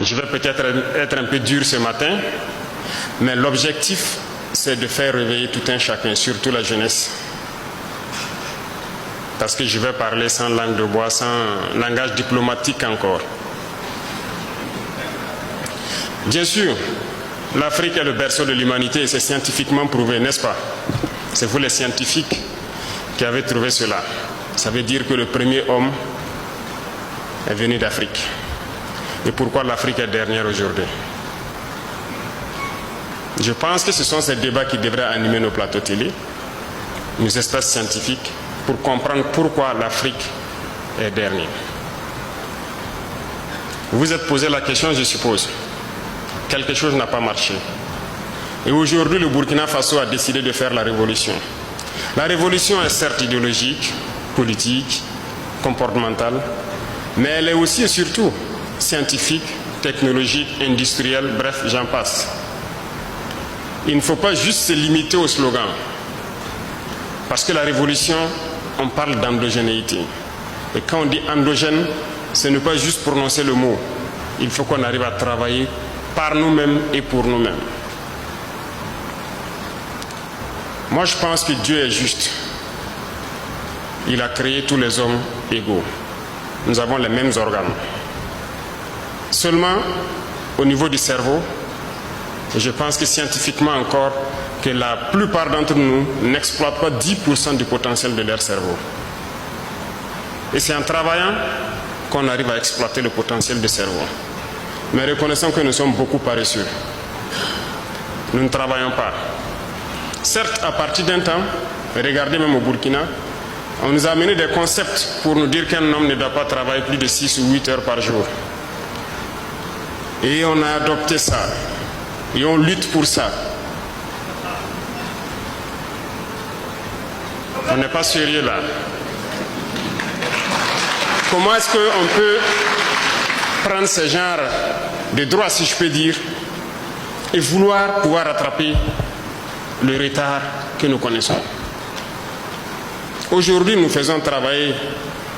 Je vais peut-être être un peu dur ce matin, mais l'objectif, c'est de faire réveiller tout un chacun, surtout la jeunesse. Parce que je vais parler sans langue de bois, sans langage diplomatique encore. Bien sûr, l'Afrique est le berceau de l'humanité et c'est scientifiquement prouvé, n'est-ce pas? C'est vous les scientifiques qui avez trouvé cela. Ça veut dire que le premier homme est venu d'Afrique. Et pourquoi l'Afrique est dernière aujourd'hui? Je pense que ce sont ces débats qui devraient animer nos plateaux télé, nos espaces scientifiques, pour comprendre pourquoi l'Afrique est dernière. Vous vous êtes posé la question, je suppose. Quelque chose n'a pas marché. Et aujourd'hui, le Burkina Faso a décidé de faire la révolution. La révolution est certes idéologique, politique, comportementale, mais elle est aussi et surtout scientifique, technologique, industrielle, bref, j'en passe. Il ne faut pas juste se limiter au slogan. Parce que la révolution, on parle d'endogénéité. Et quand on dit endogène, ce n'est pas juste prononcer le mot. Il faut qu'on arrive à travailler par nous-mêmes et pour nous-mêmes. Moi, je pense que Dieu est juste. Il a créé tous les hommes égaux. Nous avons les mêmes organes. Seulement, au niveau du cerveau, je pense que scientifiquement encore, que la plupart d'entre nous n'exploitent pas 10% du potentiel de leur cerveau. Et c'est en travaillant qu'on arrive à exploiter le potentiel du cerveau. Mais reconnaissons que nous sommes beaucoup paresseux. Nous ne travaillons pas. Certes, à partir d'un temps, regardez même au Burkina, on nous a amené des concepts pour nous dire qu'un homme ne doit pas travailler plus de 6 ou 8 heures par jour. Et on a adopté ça. Et on lutte pour ça. On n'est pas sérieux là. Comment est-ce qu'on peut prendre ce genre de droits, si je peux dire, et vouloir pouvoir rattraper le retard que nous connaissons? Aujourd'hui, nous faisons travailler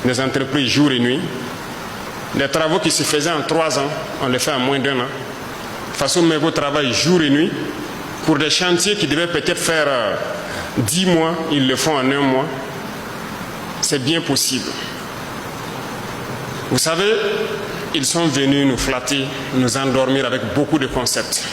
les entreprises jour et nuit. Les travaux qui se faisaient en 3 ans, on les fait en moins d'1 an. Façon Mego travaille jour et nuit. Pour des chantiers qui devaient peut-être faire 10 mois, ils le font en 1 mois. C'est bien possible. Vous savez, ils sont venus nous flatter, nous endormir avec beaucoup de concepts.